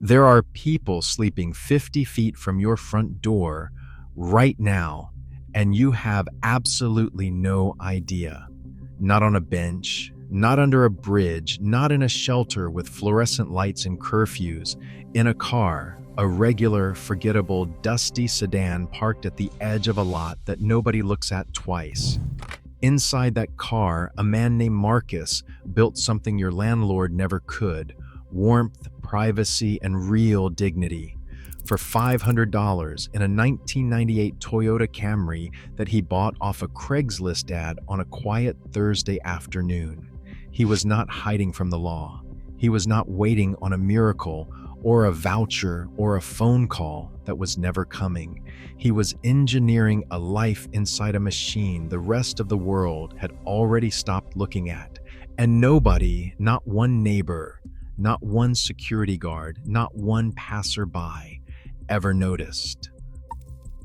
There are people sleeping 50 feet from your front door right now, and you have absolutely no idea. Not on a bench, not under a bridge, not in a shelter with fluorescent lights and curfews, in a car, a regular, forgettable, dusty sedan parked at the edge of a lot that nobody looks at twice. Inside that car, a man named Marcus built something your landlord never could: warmth, privacy, and real dignity. For $500 in a 1998 Toyota Camry that he bought off a Craigslist ad on a quiet Thursday afternoon. He was not hiding from the law. He was not waiting on a miracle or a voucher or a phone call that was never coming. He was engineering a life inside a machine the rest of the world had already stopped looking at. And nobody, not one neighbor, not one security guard, not one passerby, ever noticed.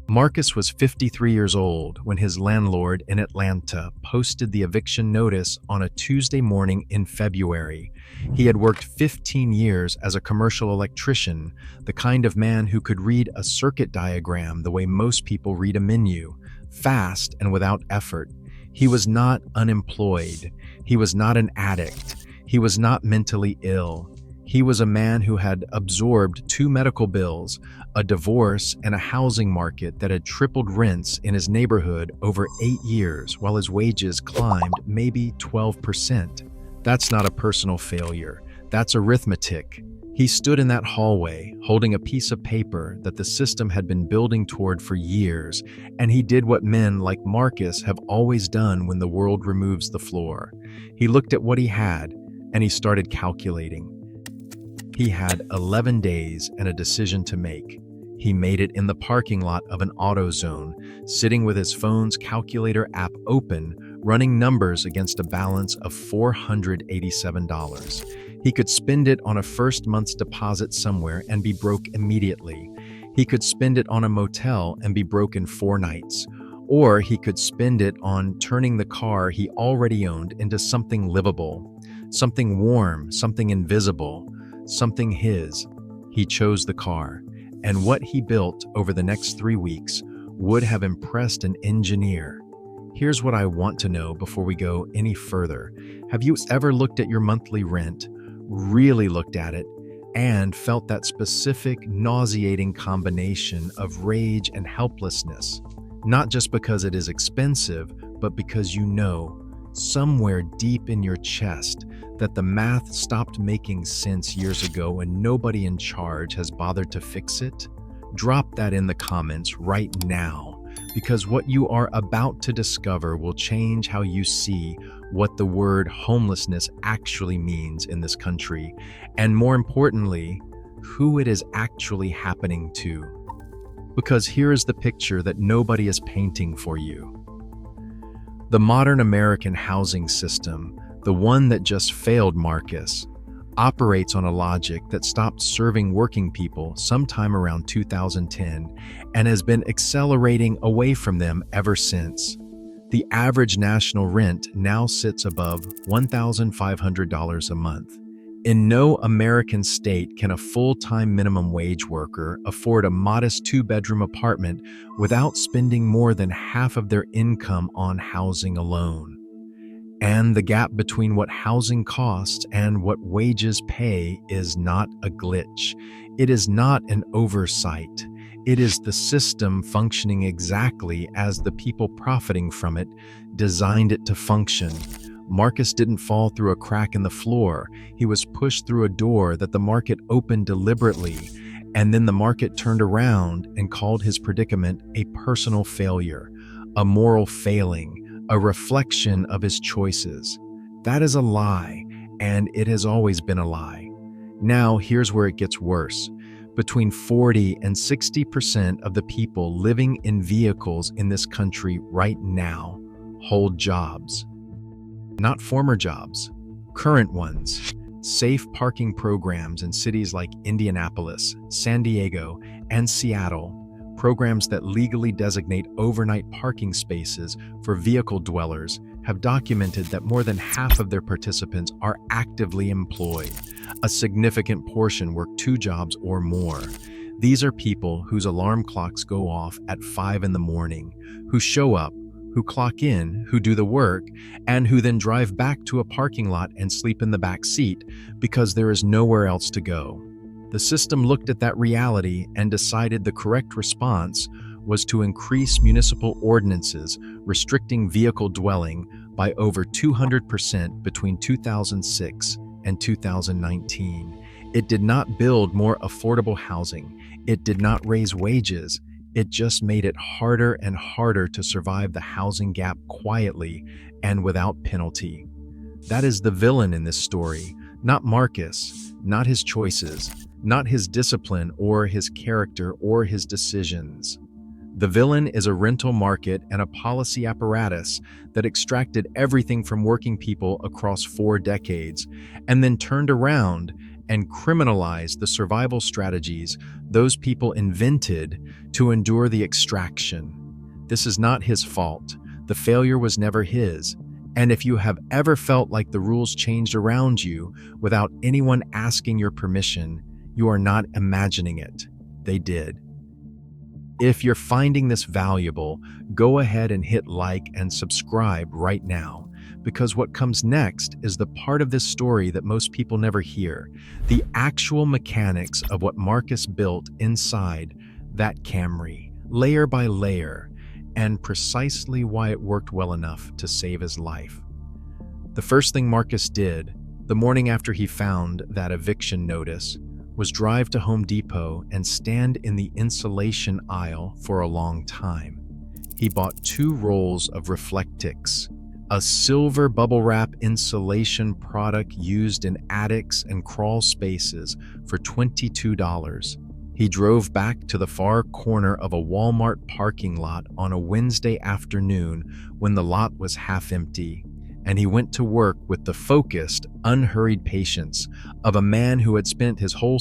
Marcus was 53 years old when his landlord in Atlanta posted the eviction notice on a Tuesday morning in February. He had worked 15 years as a commercial electrician, the kind of man who could read a circuit diagram the way most people read a menu, fast and without effort. He was not unemployed. He was not an addict. He was not mentally ill. He was a man who had absorbed 2 medical bills, a divorce, and a housing market that had tripled rents in his neighborhood over 8 years while his wages climbed maybe 12%. That's not a personal failure. That's arithmetic. He stood in that hallway, holding a piece of paper that the system had been building toward for years, and he did what men like Marcus have always done when the world removes the floor. He looked at what he had, and he started calculating. He had 11 days and a decision to make. He made it in the parking lot of an AutoZone, sitting with his phone's calculator app open, running numbers against a balance of $487. He could spend it on a first month's deposit somewhere and be broke immediately. He could spend it on a motel and be broke in 4 nights. Or he could spend it on turning the car he already owned into something livable, something warm, something invisible, something his. He chose the car, and what he built over the next 3 weeks would have impressed an engineer. Here's what I want to know before we go any further. Have you ever looked at your monthly rent, really looked at it, and felt that specific, nauseating combination of rage and helplessness? Not just because it is expensive, but because you know, somewhere deep in your chest, that the math stopped making sense years ago and nobody in charge has bothered to fix it? Drop that in the comments right now, because what you are about to discover will change how you see what the word homelessness actually means in this country, and more importantly, who it is actually happening to. Because here is the picture that nobody is painting for you. The modern American housing system, the one that just failed Marcus, operates on a logic that stopped serving working people sometime around 2010 and has been accelerating away from them ever since. The average national rent now sits above $1,500 a month. In no American state can a full-time minimum wage worker afford a modest 2-bedroom apartment without spending more than half of their income on housing alone. And the gap between what housing costs and what wages pay is not a glitch. It is not an oversight. It is the system functioning exactly as the people profiting from it designed it to function. Marcus didn't fall through a crack in the floor. He was pushed through a door that the market opened deliberately, and then the market turned around and called his predicament a personal failure, a moral failing, a reflection of his choices. That is a lie, and it has always been a lie. Now, here's where it gets worse. Between 40 and 60% of the people living in vehicles in this country right now hold jobs. Not former jobs, current ones. Safe parking programs in cities like Indianapolis, San Diego, and Seattle. Programs that legally designate overnight parking spaces for vehicle dwellers have documented that more than half of their participants are actively employed. A significant portion work 2 jobs or more. These are people whose alarm clocks go off at 5 in the morning, who show up, who clock in, who do the work, and who then drive back to a parking lot and sleep in the back seat because there is nowhere else to go. The system looked at that reality and decided the correct response was to increase municipal ordinances restricting vehicle dwelling by over 200% between 2006 and 2019. It did not build more affordable housing. It did not raise wages. It just made it harder and harder to survive the housing gap quietly and without penalty. That is the villain in this story, not Marcus, not his choices, not his discipline or his character or his decisions. The villain is a rental market and a policy apparatus that extracted everything from working people across 4 decades and then turned around and criminalized the survival strategies those people invented to endure the extraction. This is not his fault. The failure was never his. And if you have ever felt like the rules changed around you without anyone asking your permission, you are not imagining it. They did. If you're finding this valuable, go ahead and hit like and subscribe right now, because what comes next is the part of this story that most people never hear, the actual mechanics of what Marcus built inside that Camry, layer by layer, and precisely why it worked well enough to save his life. The first thing Marcus did, the morning after he found that eviction notice, was drive to Home Depot and stand in the insulation aisle for a long time. He bought 2 rolls of Reflectix, a silver bubble wrap insulation product used in attics and crawl spaces, for $22. He drove back to the far corner of a Walmart parking lot on a Wednesday afternoon when the lot was half empty, and he went to work with the focused, unhurried patience of a man who had spent his whole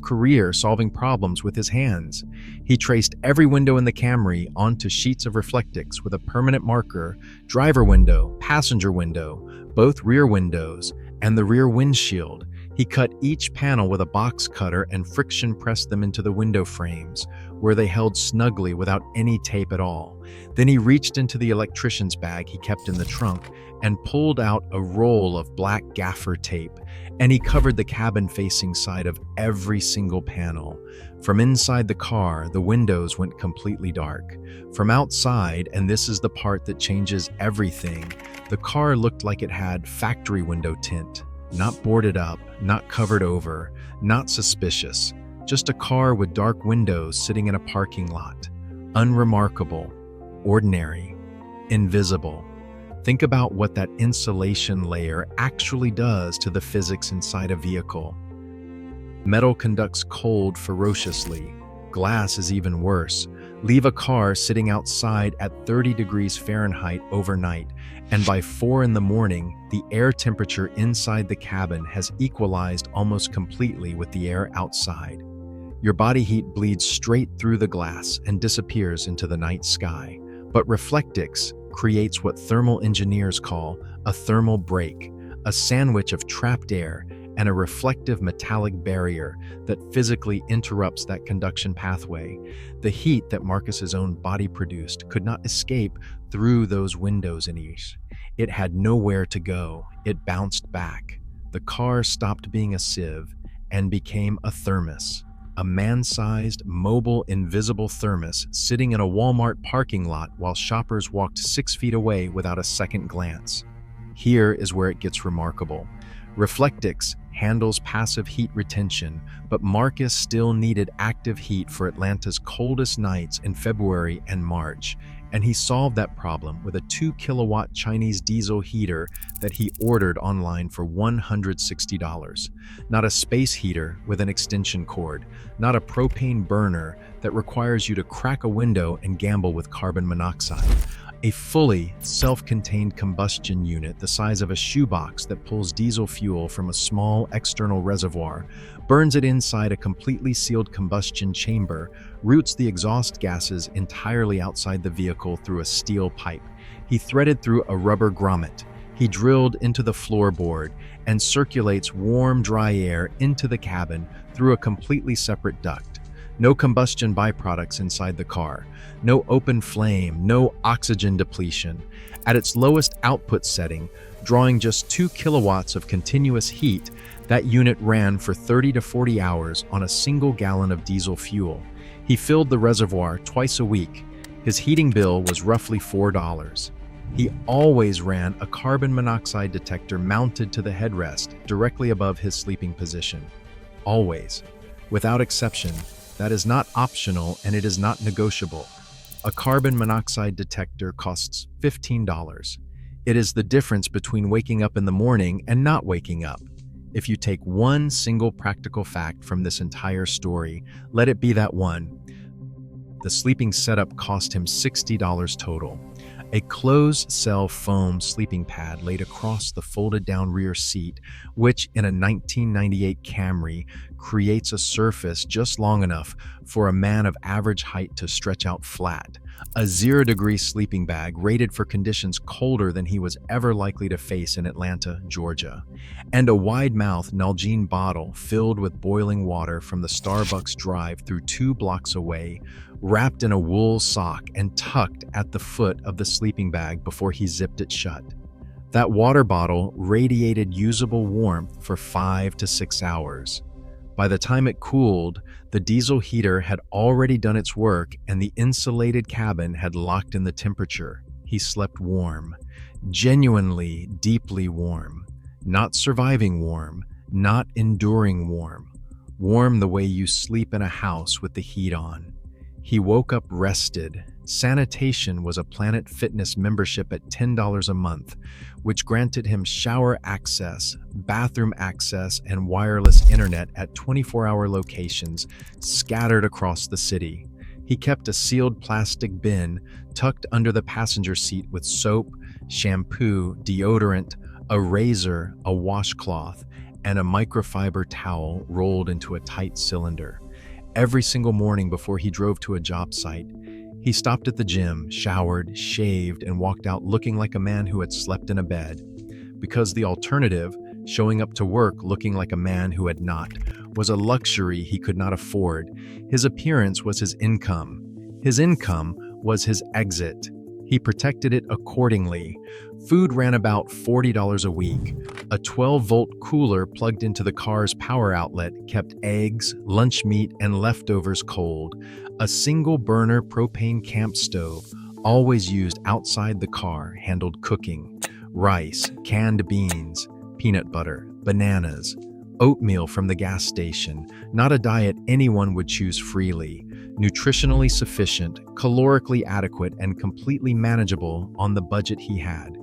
career solving problems with his hands. He traced every window in the Camry onto sheets of Reflectix with a permanent marker: driver window, passenger window, both rear windows, and the rear windshield. He cut each panel with a box cutter and friction pressed them into the window frames, where they held snugly without any tape at all. Then he reached into the electrician's bag he kept in the trunk and pulled out a roll of black gaffer tape, and he covered the cabin-facing side of every single panel. From inside the car, the windows went completely dark. From outside, and this is the part that changes everything, the car looked like it had factory window tint. Not boarded up, not covered over, not suspicious. Just a car with dark windows sitting in a parking lot. Unremarkable, ordinary, invisible. Think about what that insulation layer actually does to the physics inside a vehicle. Metal conducts cold ferociously. Glass is even worse. Leave a car sitting outside at 30 degrees Fahrenheit overnight, and by 4 in the morning, the air temperature inside the cabin has equalized almost completely with the air outside. Your body heat bleeds straight through the glass and disappears into the night sky. But Reflectix creates what thermal engineers call a thermal break, a sandwich of trapped air and a reflective metallic barrier that physically interrupts that conduction pathway. The heat that Marcus's own body produced could not escape through those windows in each. It had nowhere to go. It bounced back. The car stopped being a sieve and became a thermos. A man-sized, mobile, invisible thermos sitting in a Walmart parking lot while shoppers walked 6 feet away without a second glance. Here is where it gets remarkable. Reflectix handles passive heat retention, but Marcus still needed active heat for Atlanta's coldest nights in February and March, and he solved that problem with a 2-kilowatt Chinese diesel heater that he ordered online for $160. Not a space heater with an extension cord, not a propane burner that requires you to crack a window and gamble with carbon monoxide. A fully self-contained combustion unit the size of a shoebox that pulls diesel fuel from a small external reservoir, burns it inside a completely sealed combustion chamber, routes the exhaust gases entirely outside the vehicle through a steel pipe. He threaded through a rubber grommet. He drilled into the floorboard and circulates warm, dry air into the cabin through a completely separate duct. No combustion byproducts inside the car. No open flame, no oxygen depletion. At its lowest output setting, drawing just 2 kilowatts of continuous heat, that unit ran for 30 to 40 hours on a single gallon of diesel fuel. He filled the reservoir twice a week. His heating bill was roughly $4. He always ran a carbon monoxide detector mounted to the headrest directly above his sleeping position. Always. Without exception. That is not optional and it is not negotiable. A carbon monoxide detector costs $15. It is the difference between waking up in the morning and not waking up. If you take one single practical fact from this entire story, let it be that one. The sleeping setup cost him $60 total. A closed-cell foam sleeping pad laid across the folded-down rear seat, which in a 1998 Camry creates a surface just long enough for a man of average height to stretch out flat. A 0-degree sleeping bag rated for conditions colder than he was ever likely to face in Atlanta, Georgia. And a wide-mouthed Nalgene bottle filled with boiling water from the Starbucks drive-through 2 blocks away, wrapped in a wool sock and tucked at the foot of the sleeping bag before he zipped it shut. That water bottle radiated usable warmth for 5 to 6 hours. By the time it cooled, the diesel heater had already done its work and the insulated cabin had locked in the temperature. He slept warm, genuinely, deeply warm. Not surviving warm, not enduring warm. Warm the way you sleep in a house with the heat on. He woke up rested. Sanitation was a Planet Fitness membership at $10 a month, which granted him shower access, bathroom access, and wireless internet at 24-hour locations scattered across the city. He kept a sealed plastic bin tucked under the passenger seat with soap, shampoo, deodorant, a razor, a washcloth, and a microfiber towel rolled into a tight cylinder. Every single morning before he drove to a job site, he stopped at the gym, showered, shaved, and walked out looking like a man who had slept in a bed. Because the alternative, showing up to work looking like a man who had not, was a luxury he could not afford. His appearance was his income. His income was his exit. He protected it accordingly. Food ran about $40 a week. A 12-volt cooler plugged into the car's power outlet kept eggs, lunch meat, and leftovers cold. A single-burner propane camp stove, always used outside the car, handled cooking. Rice, canned beans, peanut butter, bananas, oatmeal from the gas station, not a diet anyone would choose freely. Nutritionally sufficient, calorically adequate, and completely manageable on the budget he had.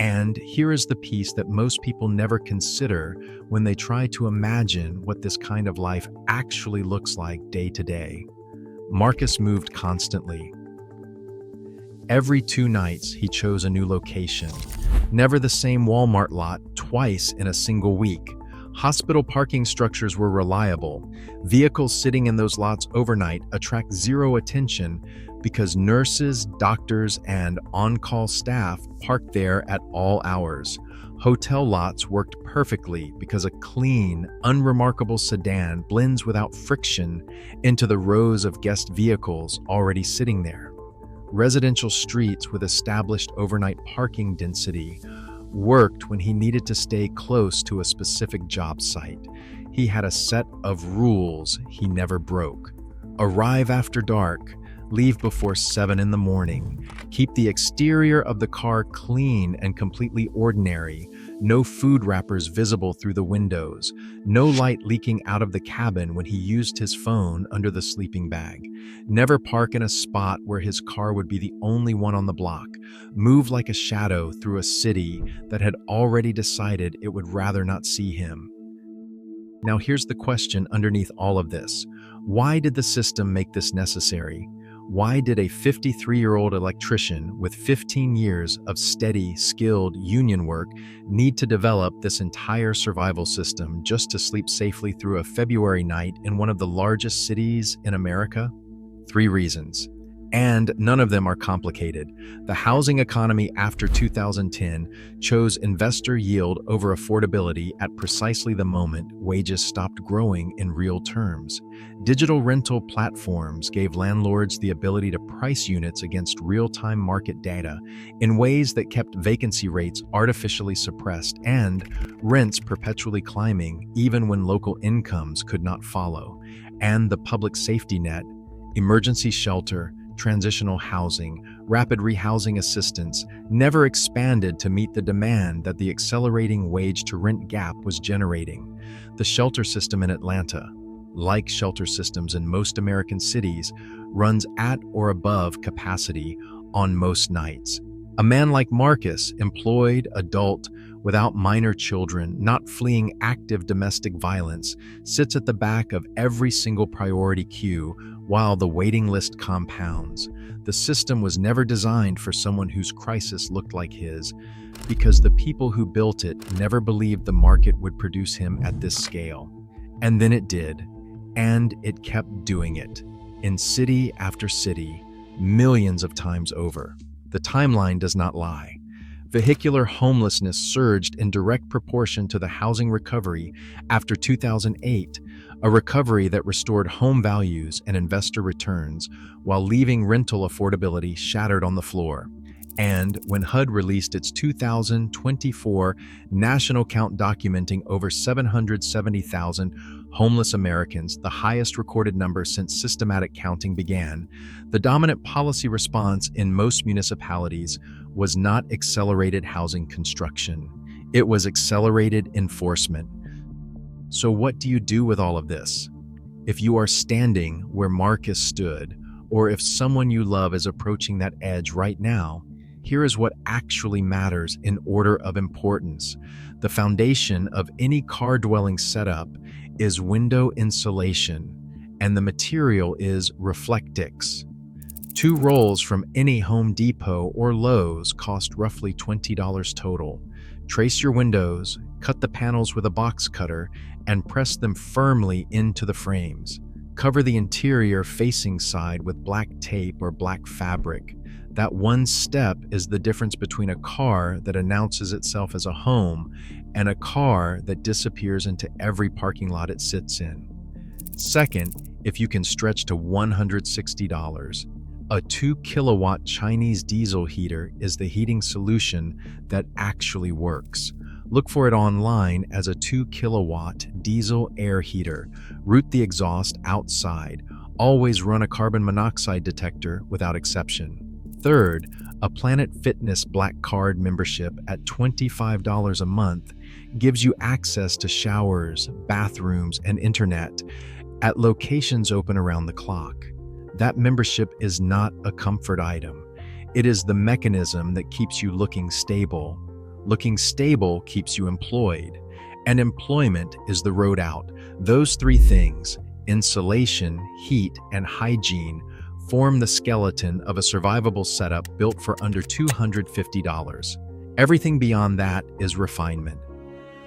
And here is the piece that most people never consider when they try to imagine what this kind of life actually looks like day to day. Marcus moved constantly. Every 2 nights, he chose a new location. Never the same Walmart lot twice in a single week. Hospital parking structures were reliable. Vehicles sitting in those lots overnight attract zero attention because nurses, doctors, and on-call staff parked there at all hours. Hotel lots worked perfectly because a clean, unremarkable sedan blends without friction into the rows of guest vehicles already sitting there. Residential streets with established overnight parking density worked when he needed to stay close to a specific job site. He had a set of rules he never broke. Arrive after dark, leave before 7 in the morning, keep the exterior of the car clean and completely ordinary, no food wrappers visible through the windows, no light leaking out of the cabin when he used his phone under the sleeping bag, never park in a spot where his car would be the only one on the block, move like a shadow through a city that had already decided it would rather not see him. Now here's the question underneath all of this. Why did the system make this necessary? Why did a 53-year-old electrician with 15 years of steady, skilled union work need to develop this entire survival system just to sleep safely through a February night in one of the largest cities in America? 3 reasons. And none of them are complicated. The housing economy after 2010 chose investor yield over affordability at precisely the moment wages stopped growing in real terms. Digital rental platforms gave landlords the ability to price units against real-time market data in ways that kept vacancy rates artificially suppressed and rents perpetually climbing even when local incomes could not follow. And the public safety net, emergency shelter, transitional housing, rapid rehousing assistance never expanded to meet the demand that the accelerating wage-to-rent gap was generating. The shelter system in Atlanta, like shelter systems in most American cities, runs at or above capacity on most nights. A man like Marcus, employed, adult, without minor children, not fleeing active domestic violence, sits at the back of every single priority queue while the waiting list compounds. The system was never designed for someone whose crisis looked like his, because the people who built it never believed the market would produce him at this scale. And then it did, and it kept doing it, in city after city, millions of times over. The timeline does not lie. Vehicular homelessness surged in direct proportion to the housing recovery after 2008, a recovery that restored home values and investor returns while leaving rental affordability shattered on the floor. And when HUD released its 2024 national count documenting over 770,000 homeless Americans, the highest recorded number since systematic counting began, the dominant policy response in most municipalities was not accelerated housing construction. It was accelerated enforcement. So what do you do with all of this? If you are standing where Marcus stood, or if someone you love is approaching that edge right now, here is what actually matters in order of importance. The foundation of any car-dwelling setup is window insulation, and the material is Reflectix. 2 rolls from any Home Depot or Lowe's cost roughly $20 total. Trace your windows, cut the panels with a box cutter, and press them firmly into the frames. Cover the interior facing side with black tape or black fabric. That one step is the difference between a car that announces itself as a home and a car that disappears into every parking lot it sits in. Second, if you can stretch to $160, a 2-kilowatt Chinese diesel heater is the heating solution that actually works. Look for it online as a 2-kilowatt diesel air heater. Route the exhaust outside. Always run a carbon monoxide detector without exception. Third, a Planet Fitness Black Card membership at $25 a month gives you access to showers, bathrooms, and internet at locations open around the clock. That membership is not a comfort item. It is the mechanism that keeps you looking stable. Looking stable keeps you employed, and employment is the road out. Those 3 things, insulation, heat, and hygiene, form the skeleton of a survivable setup built for under $250. Everything beyond that is refinement.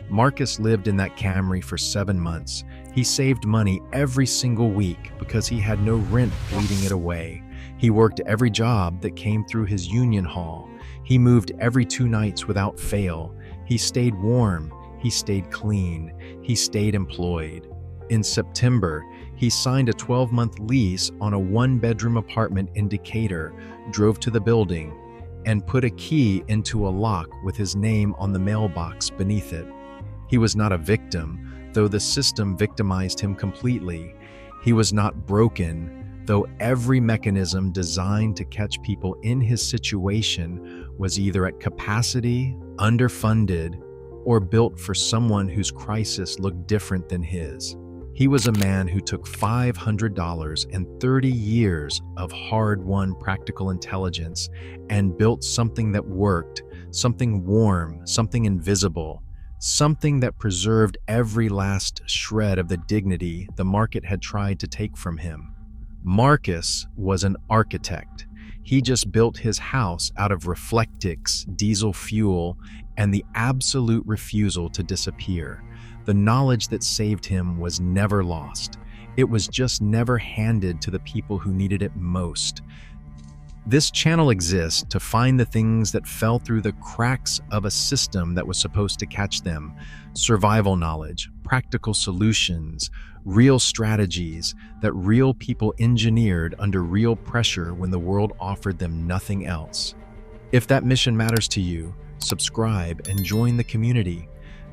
Marcus lived in that Camry for 7 months. He saved money every single week because he had no rent bleeding it away. He worked every job that came through his union hall. He moved every 2 nights without fail. He stayed warm. He stayed clean. He stayed employed. In September, he signed a 12-month lease on a 1-bedroom apartment in Decatur, drove to the building, and put a key into a lock with his name on the mailbox beneath it. He was not a victim, though the system victimized him completely. He was not broken, though every mechanism designed to catch people in his situation was either at capacity, underfunded, or built for someone whose crisis looked different than his. He was a man who took $500 and 30 years of hard-won practical intelligence and built something that worked, something warm, something invisible, something that preserved every last shred of the dignity the market had tried to take from him. Marcus was an architect. He just built his house out of Reflectix, diesel fuel, and the absolute refusal to disappear. The knowledge that saved him was never lost. It was just never handed to the people who needed it most. This channel exists to find the things that fell through the cracks of a system that was supposed to catch them. Survival knowledge, practical solutions, real strategies that real people engineered under real pressure when the world offered them nothing else. If that mission matters to you, subscribe and join the community.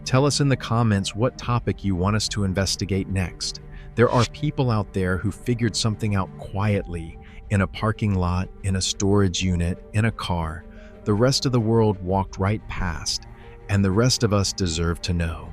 Tell us in the comments what topic you want us to investigate next. There are people out there who figured something out quietly, in a parking lot, in a storage unit, in a car. The rest of the world walked right past, and the rest of us deserve to know.